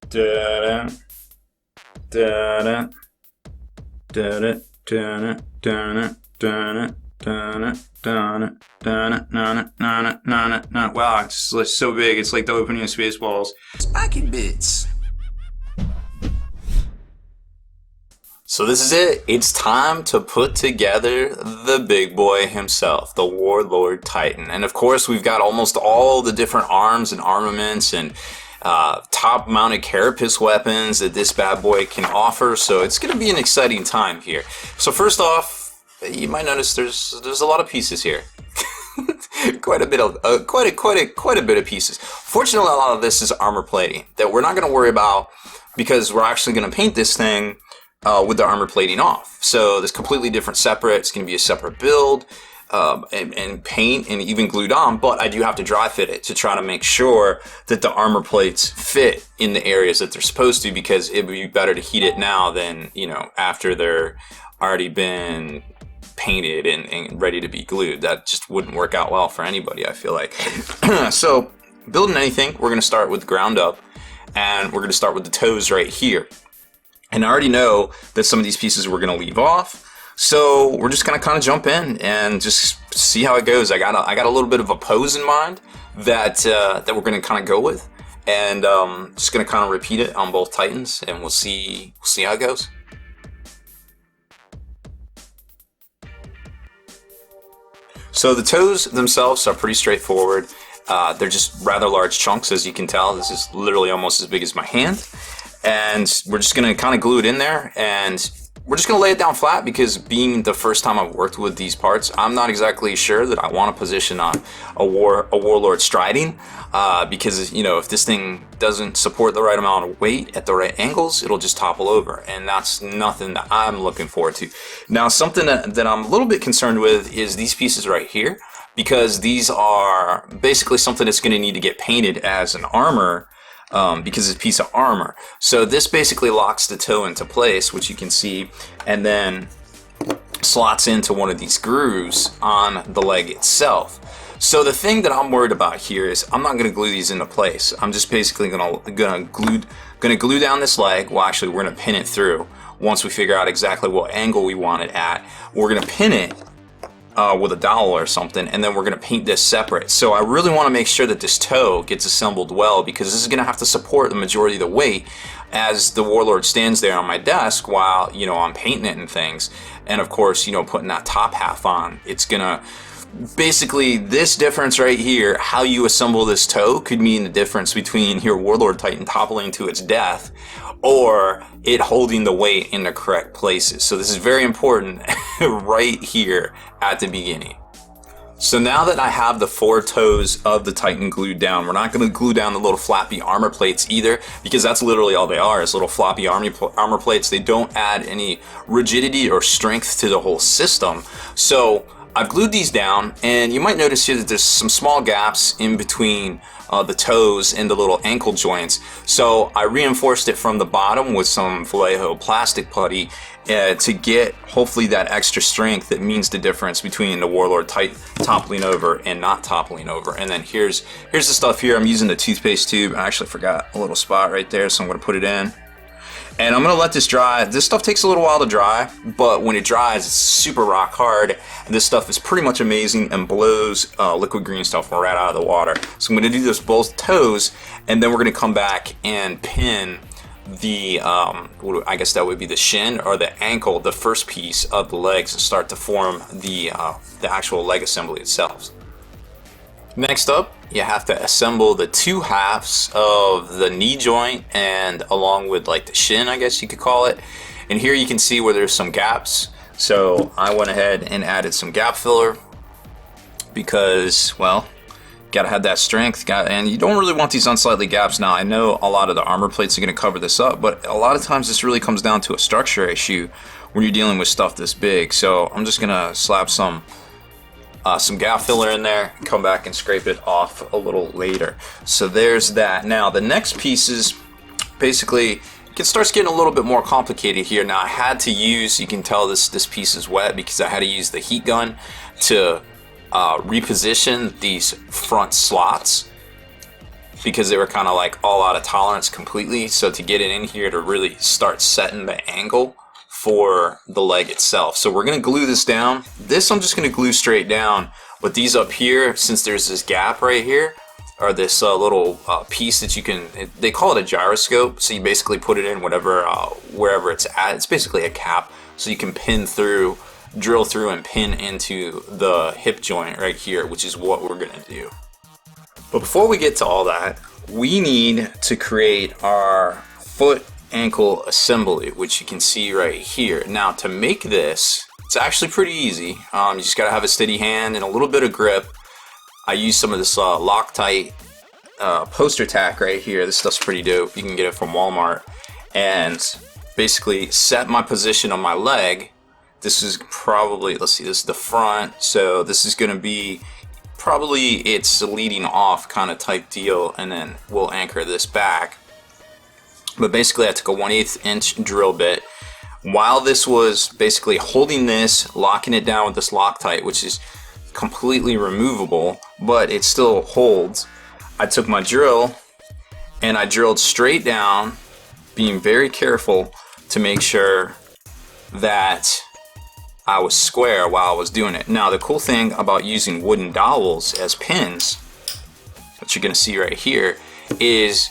Da da da da da da da da. Wow, it's like so big. It's like the opening of Spaceballs. Spiky bits. So this is it. It's time to put together the big boy himself, the Warlord Titan. And of course, we've got almost all the different arms and armaments and top-mounted carapace weapons that this bad boy can offer. So it's going to be an exciting time here. So first off, you might notice there's a lot of pieces here. quite a bit of pieces. Fortunately, a lot of this is armor plating that we're not going to worry about because we're actually going to paint this thing with the armor plating off. So this completely different separate. It's going to be a separate build and paint and even glued on. But I do have to dry fit it to try to make sure that the armor plates fit in the areas that they're supposed to, because it would be better to heat it now than, you know, after they're already been painted and ready to be glued. That just wouldn't work out well for anybody, I feel like. So building anything, we're going to start with the ground up, and we're going to start with the toes right here. And I already know that some of these pieces we're going to leave off, so we're just going to kind of jump in and just see how it goes. I got a little bit of a pose in mind that we're going to kind of go with, and just going to kind of repeat it on both Titans, and we'll see how it goes. So the toes themselves are pretty straightforward. They're just rather large chunks, as you can tell. This is literally almost as big as my hand. And we're just going to kind of glue it in there, and we're just going to lay it down flat, because being the first time I've worked with these parts, I'm not exactly sure that I want to position on a Warlord striding, because, you know, if this thing doesn't support the right amount of weight at the right angles, it'll just topple over, and that's nothing that I'm looking forward to. Now, something that I'm a little bit concerned with is these pieces right here, because these are basically something that's going to need to get painted as an armor, because it's a piece of armor. So this basically locks the toe into place, which you can see, and then slots into one of these grooves on the leg itself. So the thing that I'm worried about here is I'm not going to glue these into place. I'm just basically gonna glue down this leg. Well, actually, we're going to pin it through. Once we figure out exactly what angle we want it at, we're going to pin it with a dowel or something, and then we're going to paint this separate. So I really want to make sure that this toe gets assembled well, because this is going to have to support the majority of the weight as the Warlord stands there on my desk while, you know, I'm painting it and things. And of course, you know, putting that top half on, it's gonna basically, this difference right here, how you assemble this toe could mean the difference between your Warlord Titan toppling to its death or it holding the weight in the correct places. So this is very important right here at the beginning. So now that I have the 4 toes of the Titan glued down, we're not going to glue down the little flappy armor plates either, because that's literally all they are, is little floppy armor plates. They don't add any rigidity or strength to the whole system. So I've glued these down, and you might notice here that there's some small gaps in between the toes and the little ankle joints. So I reinforced it from the bottom with some Vallejo plastic putty to get hopefully that extra strength that means the difference between the Warlord toppling over and not toppling over. And then here's the stuff here. I'm using the toothpaste tube. I actually forgot a little spot right there, so I'm going to put it in. And I'm going to let this dry. This stuff takes a little while to dry, but when it dries, it's super rock hard. And this stuff is pretty much amazing and blows liquid green stuff right out of the water. So I'm going to do this both toes, and then we're going to come back and pin the, I guess that would be the shin or the ankle, the first piece of the legs, and start to form the actual leg assembly itself. Next up, you have to assemble the 2 halves of the knee joint, and along with like the shin, I guess you could call it. And here you can see where there's some gaps. So I went ahead and added some gap filler because, well, gotta have that strength. And you don't really want these unsightly gaps. Now, I know a lot of the armor plates are gonna cover this up, but a lot of times this really comes down to a structure issue when you're dealing with stuff this big. So I'm just gonna slap some gap filler in there, come back and scrape it off a little later. So there's that. Now the next piece is basically, it starts getting a little bit more complicated here. Now I had to use, you can tell this piece is wet because I had to use the heat gun to reposition these front slots. because they were kind of like all out of tolerance completely. So to get it in here to really start setting the angle for the leg itself. So we're going to glue this down. This I'm just going to glue straight down, but these up here, since there's this gap right here, or this little piece that you can, they call it a gyroscope. So you basically put it in whatever, wherever it's at. It's basically a cap, so you can pin through, drill through and pin into the hip joint right here, which is what we're gonna do. But before we get to all that, we need to create our foot ankle assembly, which you can see right here. Now to make this, it's actually pretty easy. You just gotta have a steady hand and a little bit of grip. I use some of this Loctite poster tack right here. This stuff's pretty dope. You can get it from Walmart. And basically set my position on my leg. This is probably, let's see, this is the front. So this is going to be probably it's leading off kind of type deal. And then we'll anchor this back. But basically I took a 1/8 inch drill bit. While this was basically holding this, locking it down with this Loctite, which is completely removable, but it still holds, I took my drill and I drilled straight down, being very careful to make sure that I was square while I was doing it. Now the cool thing about using wooden dowels as pins, what you're gonna see right here, is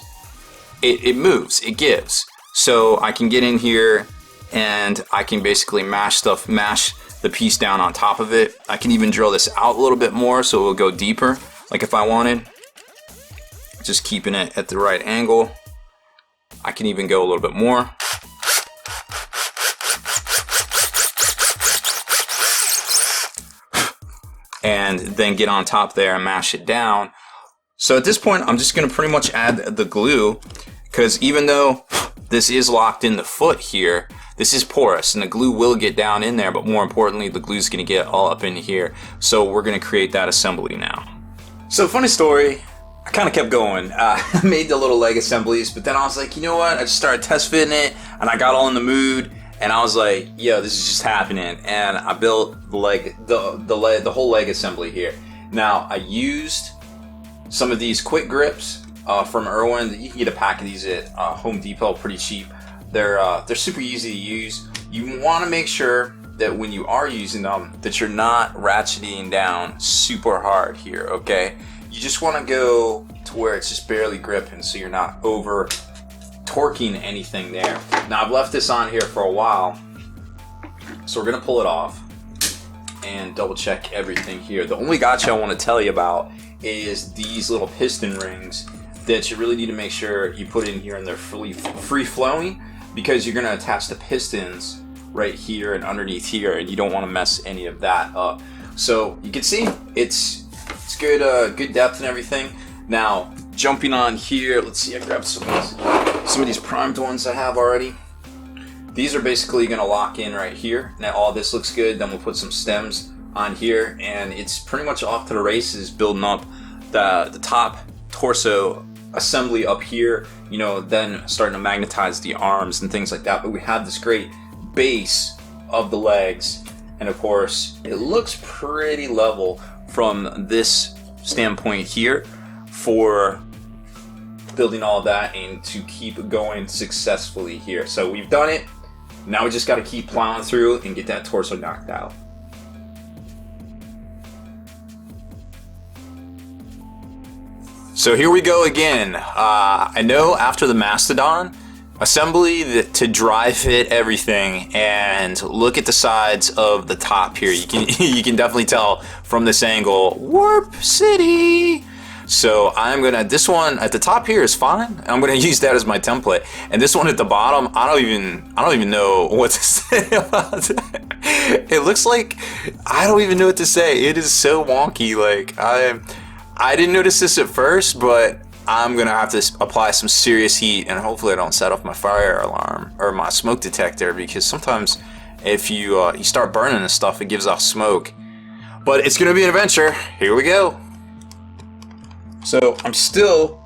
it moves, it gives. So I can get in here and I can basically mash the piece down on top of it. I can even drill this out a little bit more so it will go deeper, like if I wanted. Just keeping it at the right angle. I can even go a little bit more. And then get on top there and mash it down. So at this point, I'm just gonna pretty much add the glue, because even though this is locked in the foot here, this is porous and the glue will get down in there, but more importantly, the glue is going to get all up in here. So we're going to create that assembly now. So funny story, I kind of kept going. I made the little leg assemblies, but then I was like, you know what? I just started test fitting it and I got all in the mood and I was like, yo, this is just happening. And I built the whole leg assembly here. Now I used some of these quick grips from Irwin. You can get a pack of these at Home Depot, pretty cheap. They're super easy to use. You want to make sure that when you are using them, that you're not ratcheting down super hard here, okay? You just want to go to where it's just barely gripping, so you're not over torquing anything there. Now I've left this on here for a while, so we're gonna pull it off and double check everything here. The only gotcha I want to tell you about is these little piston rings that you really need to make sure you put in here and they're free flowing, because you're going to attach the pistons right here and underneath here, and you don't want to mess any of that up. So you can see it's good depth and everything. Now jumping on here, let's see, I grabbed some of these primed ones I have already. These are basically going to lock in right here. Now all this looks good. Then we'll put some stems on here, and it's pretty much off to the races, building up the top torso assembly up here, you know, then starting to magnetize the arms and things like that. But we have this great base of the legs, and of course it looks pretty level from this standpoint here for building all that and to keep going successfully here. So we've done it. Now we just got to keep plowing through and get that torso knocked out. So here we go again. I know after the Mastodon assembly to dry fit everything, and look at the sides of the top here. You can definitely tell from this angle, Warp City. So I'm gonna, this one at the top here is fine. I'm gonna use that as my template. And this one at the bottom, I don't even know what to say about it. It looks like, I don't even know what to say. It is so wonky. Like I didn't notice this at first, but I'm gonna have to apply some serious heat, and hopefully I don't set off my fire alarm or my smoke detector, because sometimes if you start burning this stuff, it gives off smoke. But it's gonna be an adventure. Here we go. So I'm still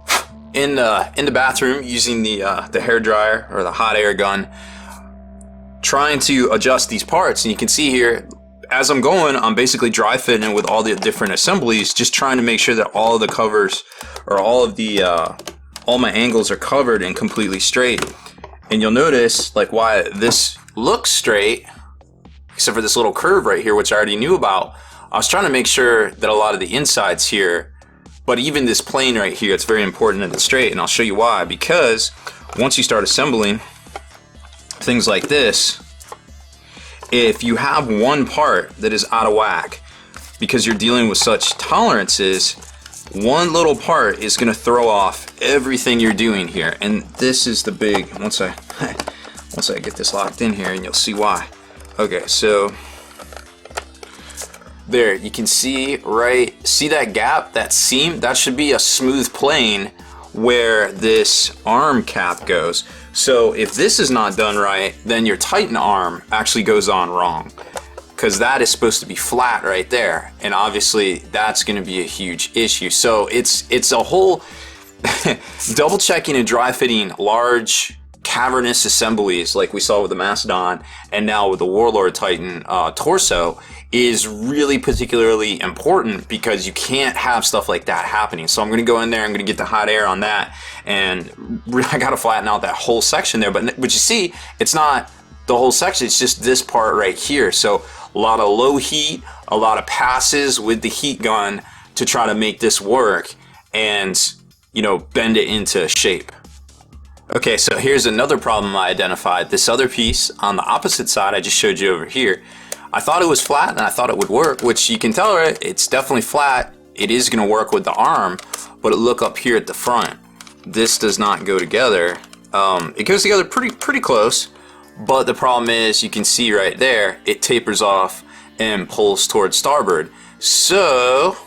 in the bathroom using the hair dryer or the hot air gun, trying to adjust these parts, and you can see here as I'm going, I'm basically dry fitting with all the different assemblies, just trying to make sure that all of the covers or all of the all my angles are covered and completely straight. And you'll notice like why this looks straight, except for this little curve right here, which I already knew about. I was trying to make sure that a lot of the insides here, but even this plane right here, it's very important that it's straight, and I'll show you why. Because once you start assembling things like this, if you have one part that is out of whack, because you're dealing with such tolerances, one little part is going to throw off everything you're doing here. And this is the big, once I get this locked in here, and you'll see why. Okay, so there, you can see that gap, that seam? That should be a smooth plane where this arm cap goes. So if this is not done right, then your Titan arm actually goes on wrong, because that is supposed to be flat right there, and obviously that's going to be a huge issue. So it's a whole double checking and dry fitting large cavernous assemblies like we saw with the Mastodon and now with the Warlord Titan torso is really particularly important, because you can't have stuff like that happening. So I'm going to go in there, I'm going to get the hot air on that, and I got to flatten out that whole section there. But you see, it's not the whole section, it's just this part right here. So a lot of low heat, a lot of passes with the heat gun to try to make this work and, you know, bend it into shape. Okay, so here's another problem I identified. This other piece on the opposite side I just showed you over here, I thought it was flat and I thought it would work, which you can tell, right? It's definitely flat. It is going to work with the arm, but look up here at the front. This does not go together. It goes together pretty close, but the problem is you can see right there, it tapers off and pulls towards starboard. So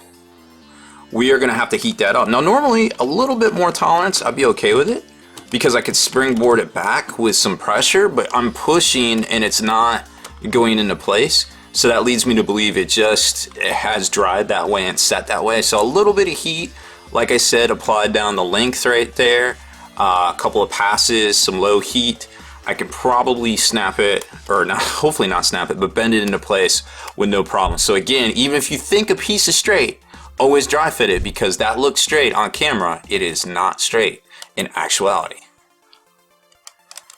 we are going to have to heat that up. Now normally a little bit more tolerance, I'd be okay with it, because I could springboard it back with some pressure, but I'm pushing and it's not going into place. So that leads me to believe it has dried that way and set that way. So a little bit of heat, like I said, applied down the length right there, a couple of passes, some low heat. I could probably snap it, or not, hopefully not snap it, but bend it into place with no problem. So again, even if you think a piece is straight, always dry fit it, because that looks straight on camera. It is not straight in actuality.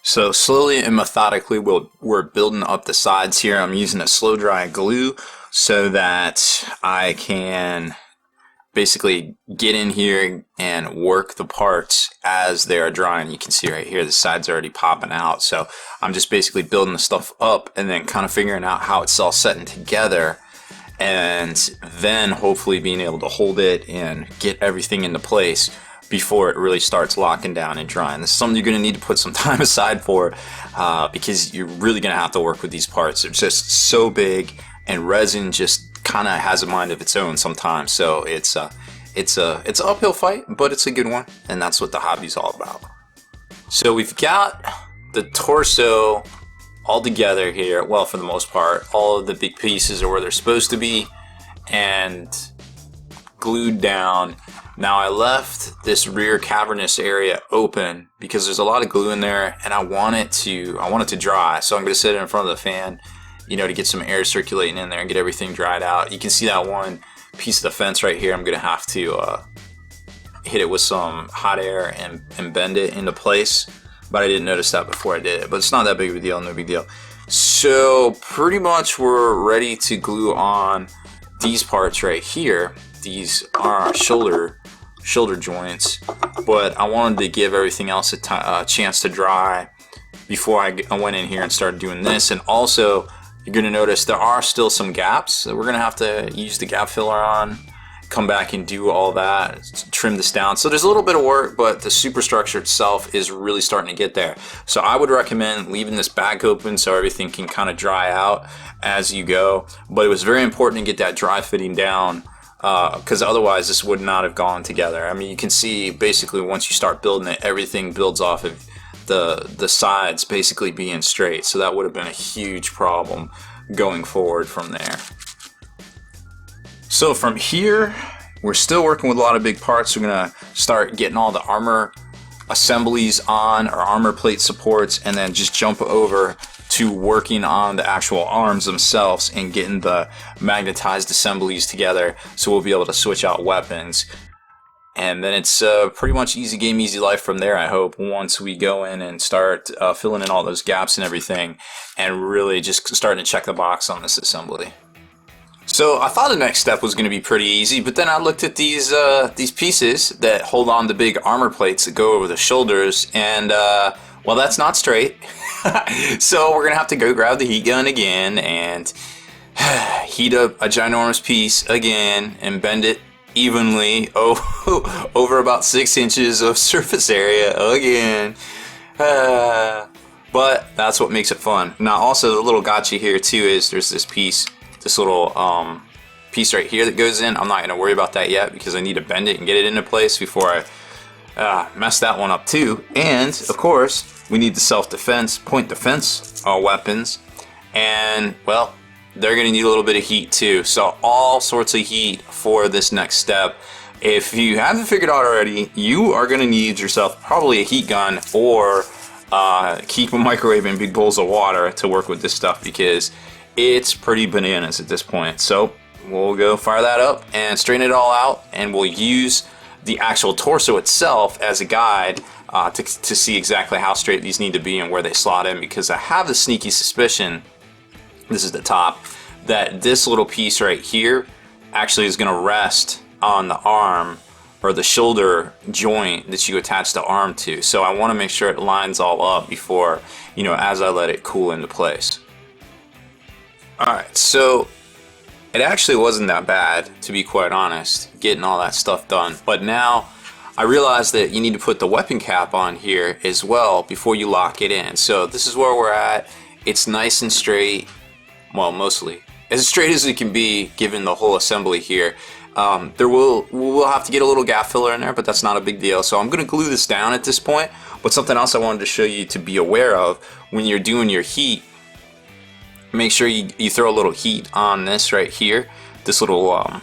So slowly and methodically, we're building up the sides here. I'm using a slow dry glue so that I can basically get in here and work the parts as they are drying. You can see right here, the sides are already popping out. So I'm just basically building the stuff up and then kind of figuring out how it's all setting together, and then hopefully being able to hold it and get everything into place before it really starts locking down and drying. This is something you're going to need to put some time aside for, because you're really going to have to work with these parts. They're just so big, and resin just kind of has a mind of its own sometimes. So it's an uphill fight, but it's a good one, and that's what the hobby's all about. So we've got the torso all together here. Well, for the most part, all of the big pieces are where they're supposed to be and glued down. Now I left this rear cavernous area open because there's a lot of glue in there, and I want it to dry. So I'm going to sit it in front of the fan, you know, to get some air circulating in there and get everything dried out. You can see that one piece of the fence right here. I'm going to have to hit it with some hot air and bend it into place, but I didn't notice that before I did it. But it's not that big of a deal, no big deal. So pretty much we're ready to glue on these parts right here. These are our shoulder joints, but I wanted to give everything else a chance to dry before I went in here and started doing this. And also, you're going to notice there are still some gaps that we're going to have to use the gap filler on, come back and do all that, trim this down. So there's a little bit of work, but the superstructure itself is really starting to get there. So I would recommend leaving this back open so everything can kind of dry out as you go. But it was very important to get that dry fitting down, because otherwise this would not have gone together. I mean, you can see basically once you start building it, everything builds off of the sides basically being straight. So that would have been a huge problem going forward from there. So from here, we're still working with a lot of big parts. We're gonna start getting all the armor assemblies on, or armor plate supports, and then just jump over to working on the actual arms themselves and getting the magnetized assemblies together, so we'll be able to switch out weapons. And then it's pretty much easy game, easy life from there, I hope, once we go in and start filling in all those gaps and everything, and really just starting to check the box on this assembly. So I thought the next step was going to be pretty easy, but then I looked at these pieces that hold on the big armor plates that go over the shoulders, and well, that's not straight. So we're going to have to go grab the heat gun again and heat up a ginormous piece again and bend it evenly over about 6 inches of surface area again. But that's what makes it fun. Now also the little gotcha here too is there's this piece, this little piece right here that goes in. I'm not going to worry about that yet because I need to bend it and get it into place before I mess that one up too. And of course we need the self-defense, point defense weapons, and well, they're going to need a little bit of heat too. So all sorts of heat for this next step. If you haven't figured out already, you are going to need yourself probably a heat gun, or keep a microwave in big bowls of water to work with this stuff, because it's pretty bananas at this point. So we'll go fire that up and straighten it all out, and we'll use the actual torso itself as a guide to see exactly how straight these need to be and where they slot in, because I have the sneaky suspicion, this is the top, that this little piece right here actually is going to rest on the arm or the shoulder joint that you attach the arm to. So I want to make sure it lines all up before, as I let it cool into place. Alright, so it actually wasn't that bad, to be quite honest, getting all that stuff done. But now I realize that you need to put the weapon cap on here as well before you lock it in. So this is where we're at. It's nice and straight. Well, mostly as straight as it can be given the whole assembly here. We'll have to get a little gap filler in there, but that's not a big deal. So I'm going to glue this down at this point. But something else I wanted to show you to be aware of when you're doing your heat, make sure you throw a little heat on this right here, this little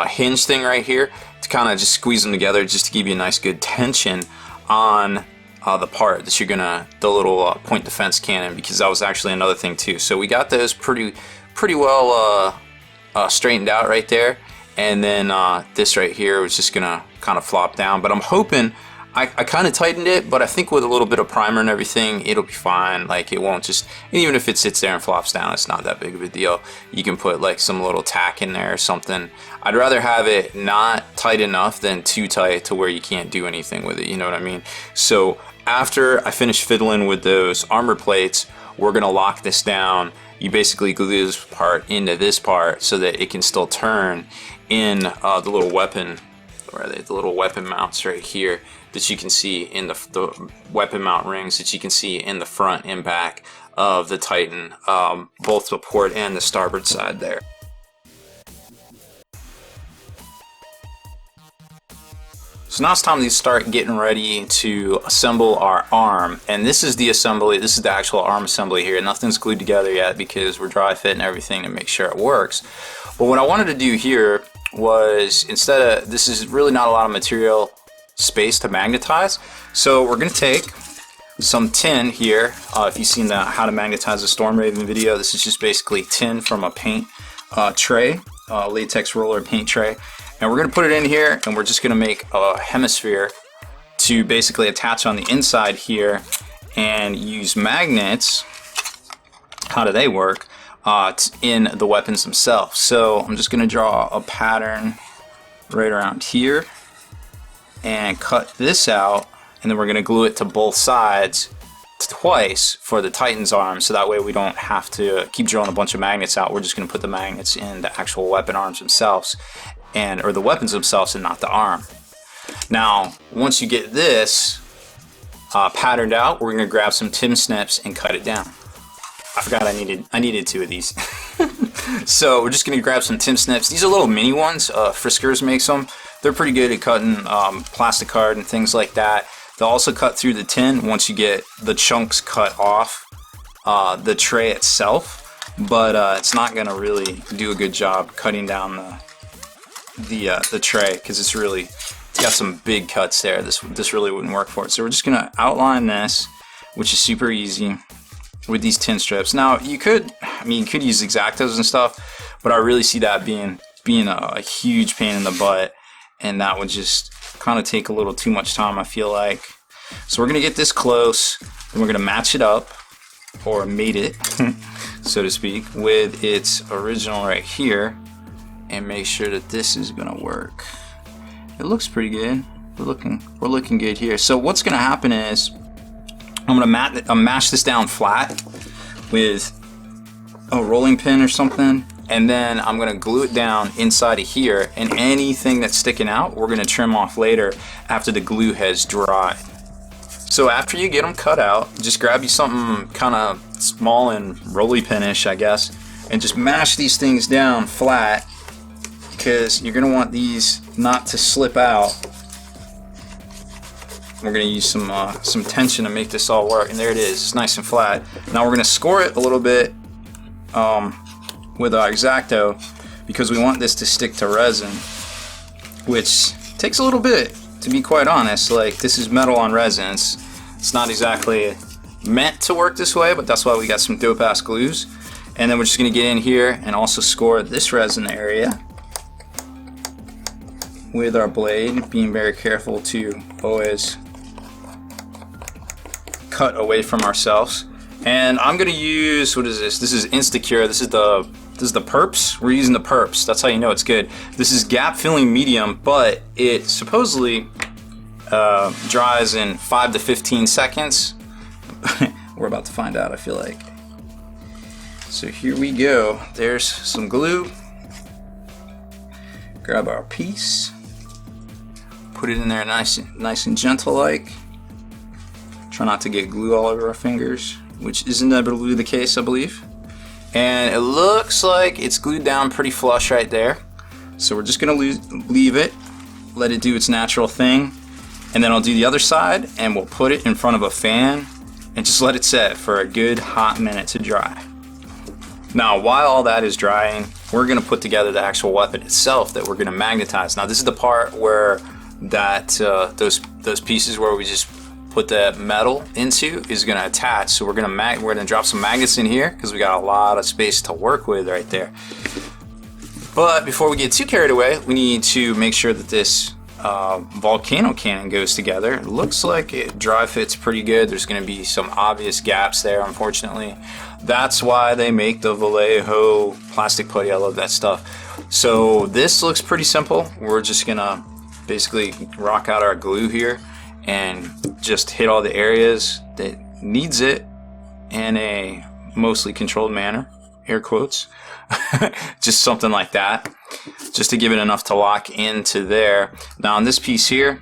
hinge thing right here, to kind of just squeeze them together, just to give you a nice good tension on the part that you're gonna, the little point defense cannon, because that was actually another thing too. So we got those pretty well straightened out right there, and then this right here was just gonna kind of flop down. But I'm hoping, I kind of tightened it, but I think with a little bit of primer and everything, it'll be fine. Like, it won't just, even if it sits there and flops down, it's not that big of a deal. You can put like some little tack in there or something. I'd rather have it not tight enough than too tight to where you can't do anything with it, you know what I mean? So after I finish fiddling with those armor plates, we're gonna lock this down. You basically glue this part into this part so that it can still turn in the little weapon, where are they? The little weapon mounts right here that you can see in the weapon mount rings that you can see in the front and back of the Titan, both the port and the starboard side there. So now it's time to start getting ready to assemble our arm, and this is the assembly, this is the actual arm assembly here. Nothing's glued together yet because we're dry fitting everything to make sure it works. But what I wanted to do here was, instead of, this is really not a lot of material space to magnetize, so we're going to take some tin here. If you've seen the how to magnetize a Storm Raven video, this is just basically tin from a paint tray, latex roller paint tray. And we're going to put it in here, and we're just going to make a hemisphere to basically attach on the inside here and use magnets. How do they work? In the weapons themselves. So I'm just going to draw a pattern right around here and cut this out, and then we're going to glue it to both sides twice for the Titan's arm, so that way we don't have to keep drawing a bunch of magnets out. We're just going to put the magnets in the actual weapon arms themselves, or the weapons themselves, and not the arm. Now once you get this patterned out, we're going to grab some tim snips and cut it down. I forgot I needed 2 of these. So we're just going to grab some tim snips. These are little mini ones. Friskers makes them. They're pretty good at cutting plastic card and things like that. They'll also cut through the tin once you get the chunks cut off the tray itself, but it's not going to really do a good job cutting down the tray, because it's got some big cuts there. This really wouldn't work for it. So we're just going to outline this, which is super easy. with these tin strips. Now you could, you could use X-Actos and stuff, but I really see that being a huge pain in the butt, and that would just kind of take a little too much time, I feel like. So we're gonna get this close, and we're gonna match it up, or mate it, so to speak, with its original right here, and make sure that this is gonna work. It looks pretty good. We're looking good here. So what's gonna happen is I'm gonna mash this down flat with a rolling pin or something, and then I'm gonna glue it down inside of here, and anything that's sticking out we're gonna trim off later after the glue has dried. So after you get them cut out, just grab you something kind of small and roly pinish, I guess, and just mash these things down flat, because you're gonna want these not to slip out. We're gonna use some tension to make this all work, and there it is. It's nice and flat. Now we're gonna score it a little bit with our X-Acto, because we want this to stick to resin, which takes a little bit, to be quite honest. Like, this is metal on resin. It's not exactly meant to work this way, but that's why we got some dope ass glues. And then we're just gonna get in here and also score this resin area with our blade, being very careful to always cut away from ourselves. And I'm gonna use, what is this? This is Instacure. This is the Perps. We're using the Perps. That's how you know it's good. This is gap filling medium, but it supposedly dries in 5 to 15 seconds. We're about to find out, I feel like. So here we go. There's some glue. Grab our piece. Put it in there nice and gentle like. Try not to get glue all over our fingers, which is inevitably the case, I believe. And it looks like it's glued down pretty flush right there. So we're just gonna leave it, let it do its natural thing. And then I'll do the other side, and we'll put it in front of a fan and just let it set for a good hot minute to dry. Now, while all that is drying, we're gonna put together the actual weapon itself that we're gonna magnetize. Now, this is the part where those pieces where we just put the metal into is gonna attach. So we're gonna drop some magnets in here, because we got a lot of space to work with right there. But before we get too carried away, we need to make sure that this volcano cannon goes together. It looks like it dry fits pretty good. There's going to be some obvious gaps there, unfortunately. That's why they make the Vallejo plastic putty. I love that stuff. So this looks pretty simple. We're just gonna basically rock out our glue here and just hit all the areas that needs it in a mostly controlled manner, air quotes. Just something like that, just to give it enough to lock into there. Now on this piece here,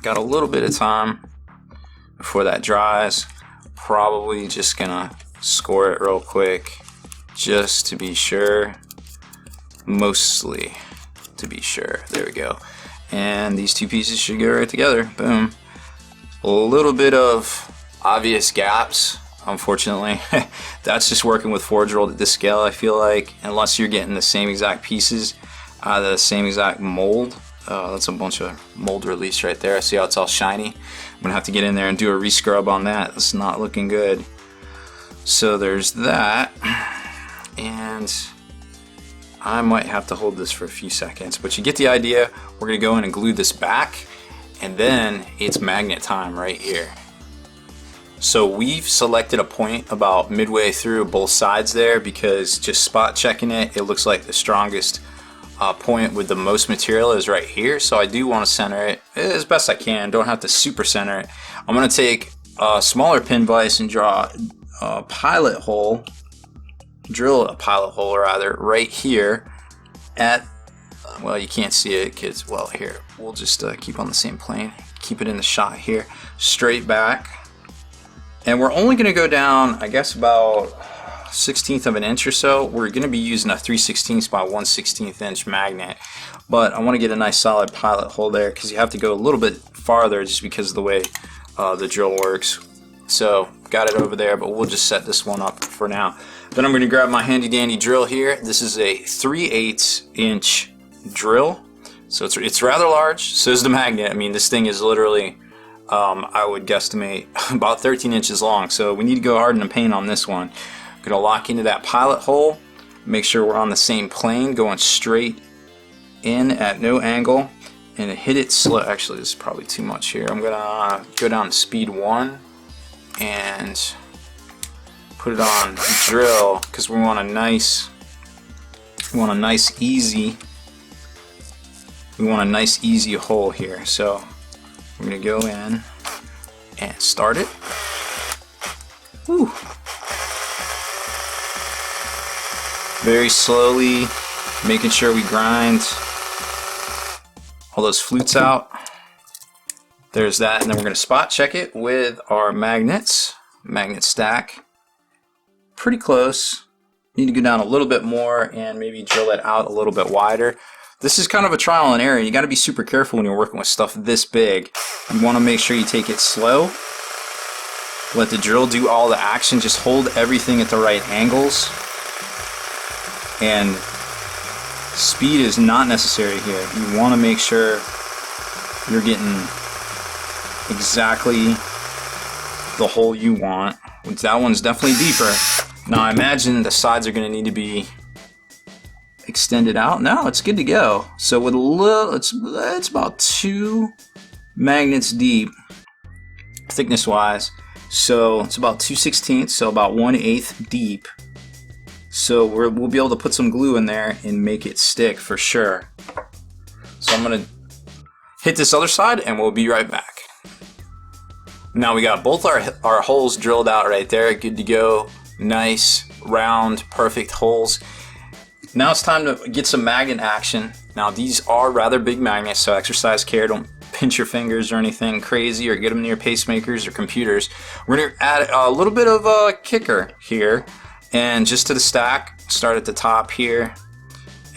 got a little bit of time before that dries. Probably just gonna score it real quick, just to be sure, mostly to be sure. There we go. And these two pieces should go right together. Boom. A little bit of obvious gaps, unfortunately. That's just working with forge rolled at this scale, I feel like, unless you're getting the same exact pieces out of the same exact mold. That's a bunch of mold release right there. See how it's all shiny? I'm gonna have to get in there and do a rescrub on that. It's not looking good. So there's that. And I might have to hold this for a few seconds, but you get the idea. We're gonna go in and glue this back, and then it's magnet time right here. So we've selected a point about midway through both sides there, because just spot checking it, it looks like the strongest point with the most material is right here. So I do want to center it as best I can. Don't have to super center it. I'm going to take a smaller pin vise and draw a pilot hole, drill a pilot hole rather, right here at, well, you can't see it because, well, here, we'll just keep on the same plane, keep it in the shot here, straight back. And we're only going to go down, I guess, about 1/16 of an inch or so. We're going to be using a 3/16 by 1/16 inch magnet, but I want to get a nice solid pilot hole there, because you have to go a little bit farther just because of the way the drill works. So got it over there, but we'll just set this one up for now. Then I'm going to grab my handy dandy drill here. This is a 3/8 inch drill, so it's rather large. So is the magnet. I mean, this thing is literally I would guesstimate about 13 inches long. So we need to go hard in the paint on this one. I'm gonna lock into that pilot hole, make sure we're on the same plane, going straight in at no angle, and hit it slow. Actually, this is probably too much here. I'm gonna go down to speed 1 and put it on drill because we want a nice easy hole here. So I'm gonna go in and start it. Woo. Very slowly, making sure we grind all those flutes out. There's that, and then we're going to spot check it with our magnets. Magnet stack. Pretty close. Need to go down a little bit more and maybe drill it out a little bit wider. This is kind of a trial and error. You got to be super careful when you're working with stuff this big. You want to make sure you take it slow. Let the drill do all the action. Just hold everything at the right angles. And speed is not necessary here. You want to make sure you're getting exactly the hole you want, which that one's definitely deeper. Now I imagine the sides are going to need to be extended out. No, it's good to go. So with a little, it's about 2 magnets deep, thickness wise. So it's about 2/16, so about 1/8 deep. So we'll be able to put some glue in there and make it stick for sure. So I'm gonna hit this other side and we'll be right back. Now we got both our holes drilled out right there, good to go. Nice, round, perfect holes. Now it's time to get some magnet action. Now these are rather big magnets, so exercise care. Don't pinch your fingers or anything crazy or get them near pacemakers or computers. We're gonna add a little bit of a kicker here. And just to the stack, start at the top here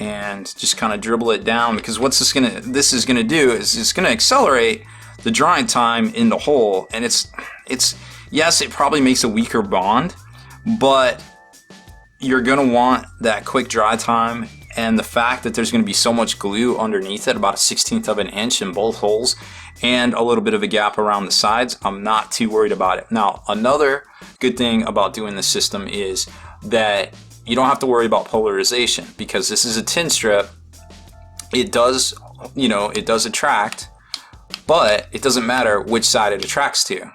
and just kind of dribble it down, because what this is gonna do is it's gonna accelerate the drying time in the hole. And it's yes, it probably makes a weaker bond, but you're gonna want that quick dry time, and the fact that there's gonna be so much glue underneath it, about 1/16 of an inch in both holes, and a little bit of a gap around the sides, I'm not too worried about it. Now, another good thing about doing this system is that you don't have to worry about polarization, because this is a tin strip. It does, it does attract, but it doesn't matter which side it attracts to.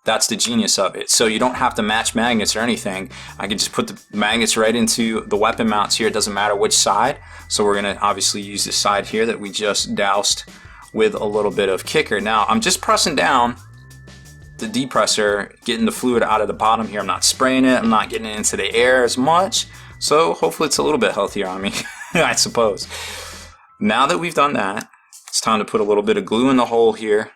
That's the genius of it. So you don't have to match magnets or anything. I can just put the magnets right into the weapon mounts here. It doesn't matter which side. So we're gonna obviously use this side here that we just doused with a little bit of kicker. Now I'm just pressing down the depressor, getting the fluid out of the bottom here. I'm not spraying it, I'm not getting it into the air as much. So hopefully it's a little bit healthier on me, I suppose. Now that we've done that, it's time to put a little bit of glue in the hole here.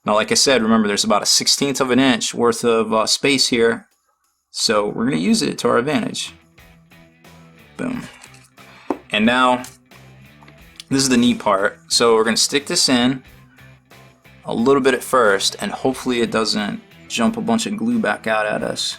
Now, like I said, remember there's about 1/16 of an inch worth of space here. So we're gonna use it to our advantage. Boom. And now, this is the neat part. So we're gonna stick this in a little bit at first, and hopefully it doesn't jump a bunch of glue back out at us.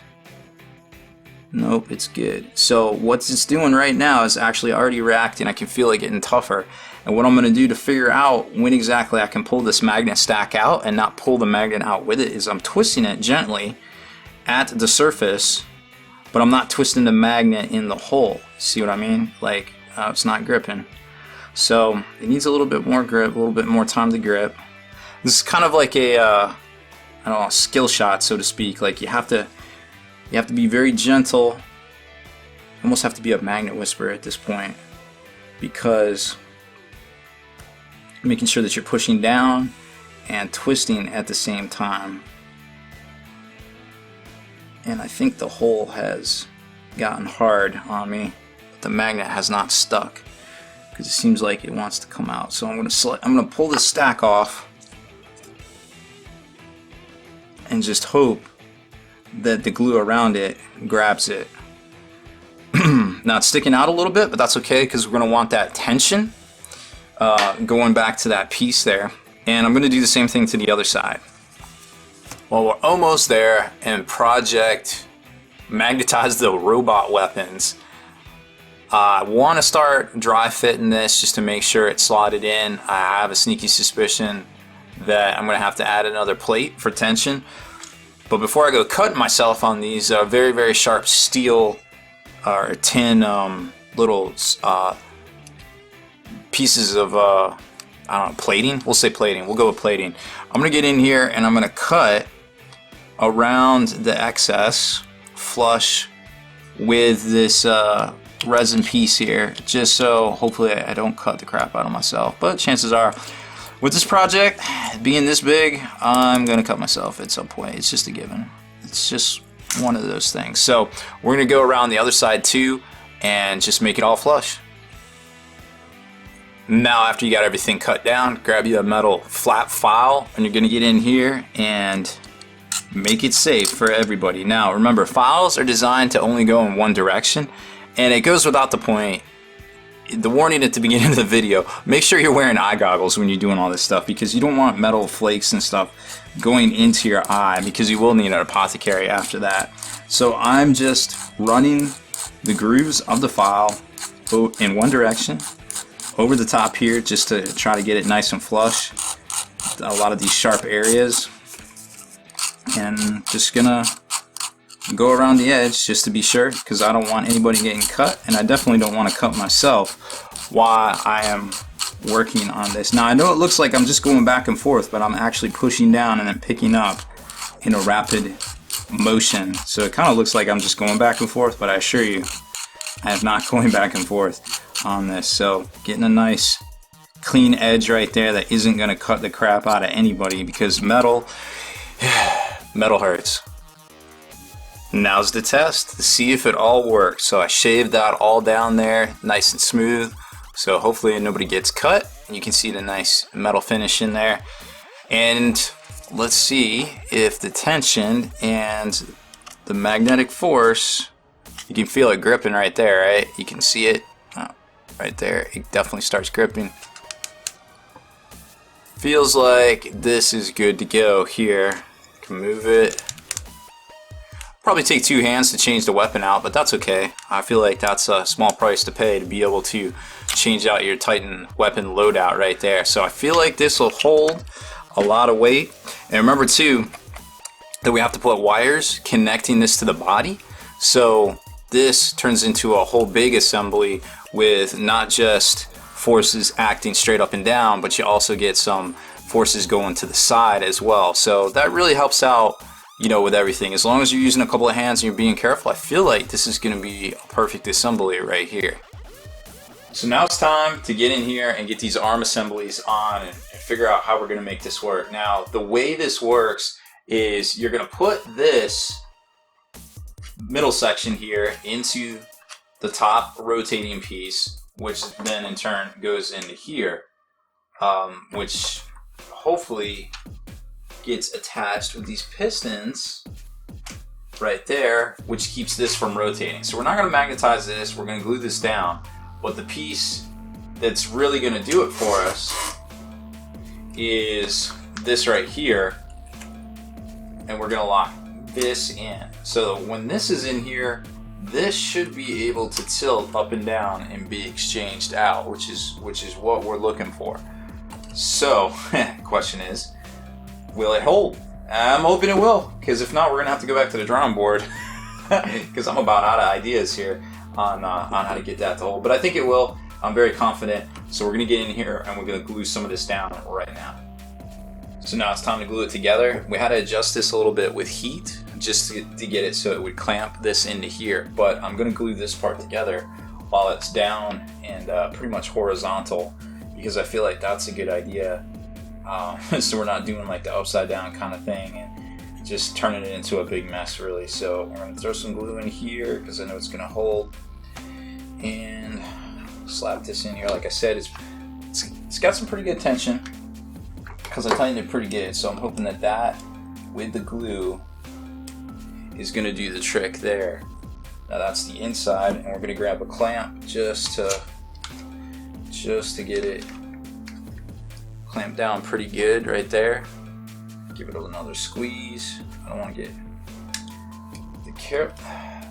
Nope, it's good. So what it's doing right now is actually already reacting. I can feel it getting tougher. And what I'm going to do to figure out when exactly I can pull this magnet stack out and not pull the magnet out with it is I'm twisting it gently at the surface, but I'm not twisting the magnet in the hole. See what I mean? Like, it's not gripping. So it needs a little bit more grip, a little bit more time to grip. This is kind of like a, I don't know, a skill shot, so to speak. Like you have to be very gentle. You almost have to be a magnet whisperer at this point, because making sure that you're pushing down and twisting at the same time. And I think the hole has gotten hard on me, but the magnet has not stuck, because it seems like it wants to come out. So I'm gonna pull this stack off and just hope that the glue around it grabs it. Now it's sticking out a little bit, but that's okay, because we're going to want that tension going back to that piece there. And I'm going to do the same thing to the other side. Well, we're almost there in Project Magnetize the Robot Weapons. I want to start dry fitting this just to make sure it's slotted in. I have a sneaky suspicion that I'm gonna have to add another plate for tension. But before I go cutting myself on these very, very sharp steel or tin little pieces of I don't know, plating? We'll say plating. We'll go with plating. I'm gonna get in here and I'm gonna cut around the excess flush with this resin piece here, just so hopefully I don't cut the crap out of myself. But chances are, with this project being this big, I'm gonna cut myself at some point. It's just a given. It's just one of those things. So we're gonna go around the other side too and just make it all flush. Now after you got everything cut down, grab you a metal flat file and you're gonna get in here and make it safe for everybody. Now remember, files are designed to only go in one direction, and it goes without the point, the warning at the beginning of the video, make sure you're wearing eye goggles when you're doing all this stuff, because you don't want metal flakes and stuff going into your eye, because you will need an apothecary after that. So I'm just running the grooves of the file in one direction over the top here, just to try to get it nice and flush, a lot of these sharp areas, and just gonna go around the edge just to be sure, because I don't want anybody getting cut, and I definitely don't want to cut myself while I am working on this. Now I know it looks like I'm just going back and forth, but I'm actually pushing down and then picking up in a rapid motion, so it kind of looks like I'm just going back and forth, but I assure you I am not going back and forth on this. So getting a nice clean edge right there that isn't going to cut the crap out of anybody, because metal hurts. Now's the test to see if it all works. So I shaved that all down there nice and smooth, so hopefully nobody gets cut. You can see the nice metal finish in there, and let's see if the tension and the magnetic force, you can feel it gripping right there, right? You can see it right there. It definitely starts gripping. Feels like this is good to go here. Can move it. Probably take two hands to change the weapon out, but that's okay. I feel like that's a small price to pay to be able to change out your Titan weapon loadout right there. So I feel like this will hold a lot of weight. And remember too that we have to put wires connecting this to the body. So this turns into a whole big assembly with not just forces acting straight up and down, but you also get some forces going to the side as well. So that really helps out, you know, with everything. As long as you're using a couple of hands and you're being careful, I feel like this is going to be a perfect assembly right here. So now it's time to get in here and get these arm assemblies on and figure out how we're going to make this work. Now, the way this works is you're going to put this middle section here into the top rotating piece, which then in turn goes into here, which hopefully gets attached with these pistons right there, which keeps this from rotating. So we're not going to magnetize this, we're going to glue this down, but the piece that's really going to do it for us is this right here, and we're going to lock this in. So when this is in here, this should be able to tilt up and down and be exchanged out, which is what we're looking for. So question is, will it hold? I'm hoping it will, because if not, we're gonna have to go back to the drawing board, because I'm about out of ideas here on how to get that to hold. But I think it will. I'm very confident. So we're gonna get in here and we're gonna glue some of this down right now. So now it's time to glue it together. We had to adjust this a little bit with heat just to get it so it would clamp this into here. But I'm gonna glue this part together while it's down and pretty much horizontal, because I feel like that's a good idea. So we're not doing like the upside down kind of thing and just turning it into a big mess really. So we're gonna throw some glue in here because I know it's gonna hold, and slap this in here. Like I said, it's got some pretty good tension because I tightened it pretty good. So I'm hoping that that with the glue is gonna do the trick there. Now that's the inside, and we're gonna grab a clamp just to get it clamped down pretty good right there. Give it another squeeze. I don't want to get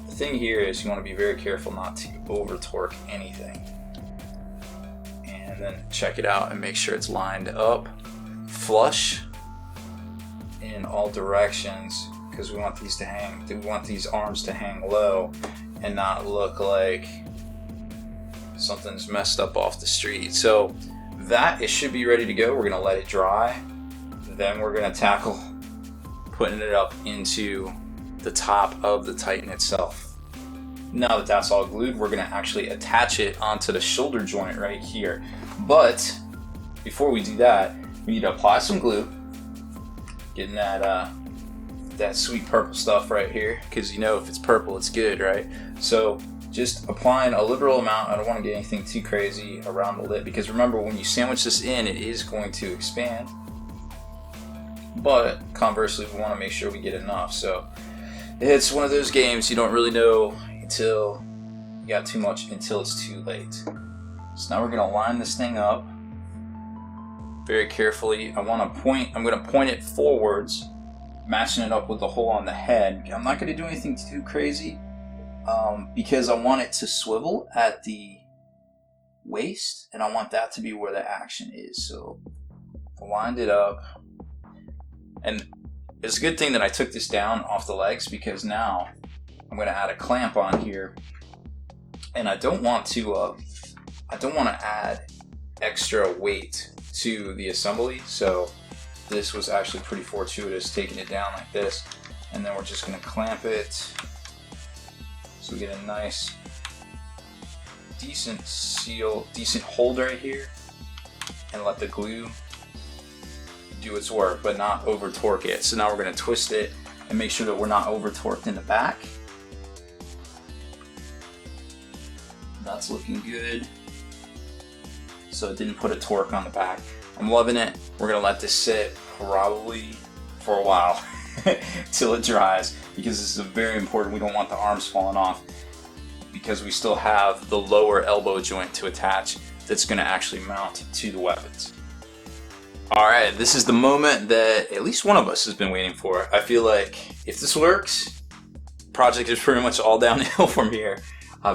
the thing here is you want to be very careful not to over torque anything, and then check it out and make sure it's lined up flush in all directions because we want these to hang. We want these arms to hang low and not look like something's messed up off the street. So that it should be ready to go. We're gonna let it dry. Then we're gonna tackle putting it up into the top of the Titan itself. Now that that's all glued, we're gonna actually attach it onto the shoulder joint right here. But before we do that, we need to apply some glue. Getting that sweet purple stuff right here, because you know if it's purple, it's good, right? So just applying a liberal amount. I don't want to get anything too crazy around the lip, because remember, when you sandwich this in, it is going to expand. But conversely, we want to make sure we get enough. So it's one of those games you don't really know until you got too much, until it's too late. So now we're going to line this thing up very carefully. I'm going to point it forwards, matching it up with the hole on the head. I'm not going to do anything too crazy because I want it to swivel at the waist, and I want that to be where the action is. So I lined it up, and it's a good thing that I took this down off the legs, because now I'm going to add a clamp on here, and I don't want to add extra weight to the assembly. So this was actually pretty fortuitous, taking it down like this, and then we're just going to clamp it so we get a nice decent hold right here, and let the glue do its work but not over torque it. So now we're going to twist it and make sure that we're not over torqued in the back. That's looking good. So it didn't put a torque on the back. I'm loving it. We're gonna let this sit probably for a while till it dries, because this is very important. We don't want the arms falling off, because we still have the lower elbow joint to attach that's gonna actually mount to the weapons. All right, this is the moment that at least one of us has been waiting for. I feel like if this works, project is pretty much all downhill from here.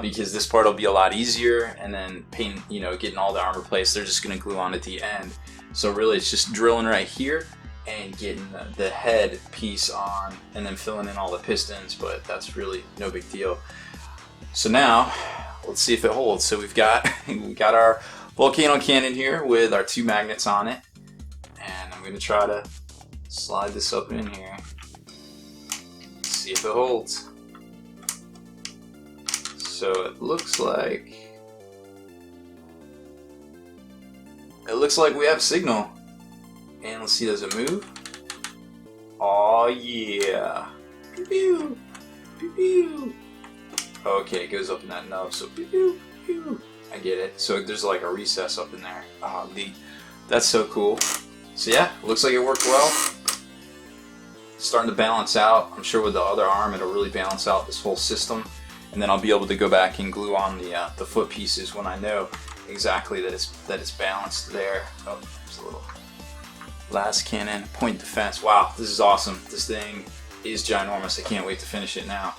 Because this part will be a lot easier, and then getting all the armor placed, they're just going to glue on at the end. So really it's just drilling right here and getting the head piece on, and then filling in all the pistons, but that's really no big deal. So now let's see if it holds. So we've got our volcano cannon here with our 2 magnets on it, and I'm going to try to slide this up in here, see if it holds. So it looks like we have signal. And let's see, does it move? Oh yeah. Pew pew. Pew pew. Okay, it goes up in that nub, so pew pew pew. I get it. So there's like a recess up in there. Oh, neat. That's so cool. So yeah, looks like it worked well. Starting to balance out. I'm sure with the other arm it'll really balance out this whole system. And then I'll be able to go back and glue on the foot pieces when I know exactly that it's balanced there. Oh, there's a little last cannon, point defense. Wow, this is awesome. This thing is ginormous. I can't wait to finish it now.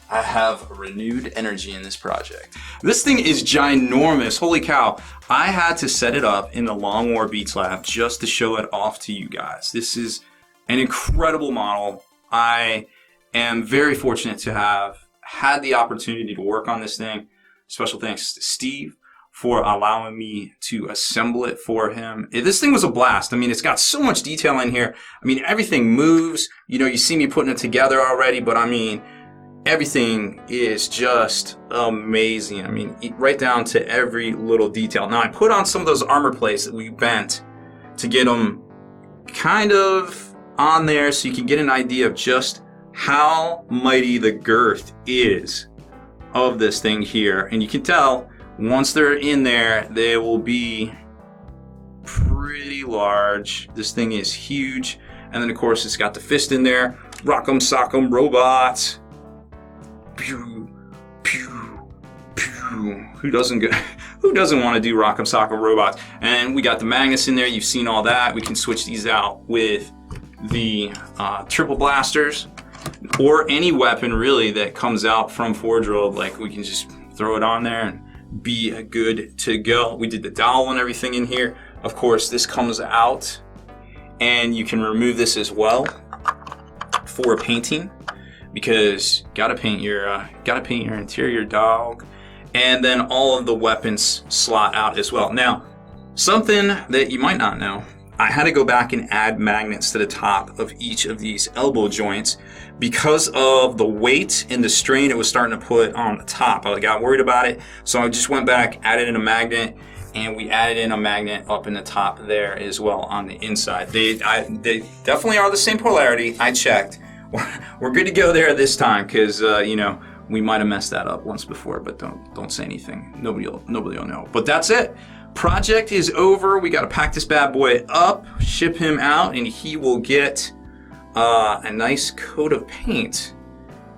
I have renewed energy in this project. This thing is ginormous. Holy cow. I had to set it up in the Long War Beats Lab just to show it off to you guys. This is an incredible model. I am very fortunate to have had the opportunity to work on this thing. Special thanks to Steve for allowing me to assemble it for him. This thing was a blast. I mean, it's got so much detail in here. I mean, everything moves. You know, you see me putting it together already, but I mean, everything is just amazing. I mean, right down to every little detail. Now, I put on some of those armor plates that we bent to get them kind of on there so you can get an idea of just how mighty the girth is of this thing here. And you can tell once they're in there, they will be pretty large. This thing is huge. And then of course it's got the fist in there. Rock'em sock'em robots. Pew, pew, pew. Who doesn't want to do rock'em sock'em robots? And we got the magnets in there. You've seen all that. We can switch these out with the triple blasters, or any weapon really that comes out from Forge World. Like, we can just throw it on there and be good to go. We did the dowel and everything in here. Of course, this comes out and you can remove this as well for painting, because gotta paint your interior, dog. And then all of the weapons slot out as well. Now, something that you might not know, I had to go back and add magnets to the top of each of these elbow joints because of the weight and the strain it was starting to put on the top. I got worried about it, so I just went back, added in a magnet, and we added in a magnet up in the top there as well on the inside. They definitely are the same polarity. I checked. We're good to go there this time, because you know, we might have messed that up once before, but don't say anything. Nobody will know. But that's it. Project is over. We got to pack this bad boy up, ship him out, and he will get a nice coat of paint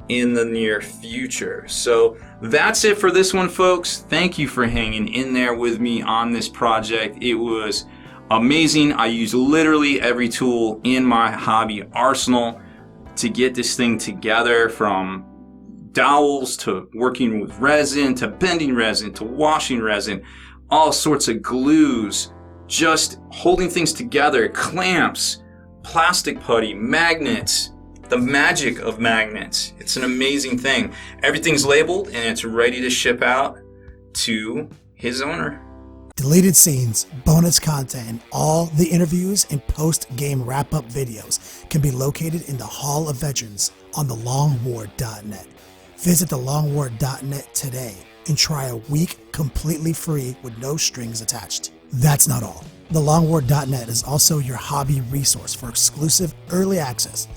in the near future. So that's it for this one, folks. Thank you for hanging in there with me on this project. It was amazing. I used literally every tool in my hobby arsenal to get this thing together, from dowels to working with resin to bending resin to washing resin, all sorts of glues, just holding things together, clamps, plastic putty, magnets, the magic of magnets. It's an amazing thing. Everything's labeled and it's ready to ship out to his owner. Deleted scenes, bonus content, and all the interviews and post-game wrap-up videos can be located in the Hall of Veterans on thelongwar.net. Visit thelongwar.net today and try a week completely free with no strings attached. That's not all. Thelongwar.net is also your hobby resource for exclusive early access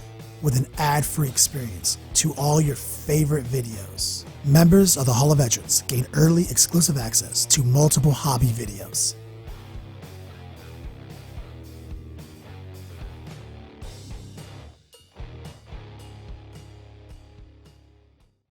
with an ad-free experience to all your favorite videos. Members of the Hall of Veterans gain early exclusive access to multiple hobby videos.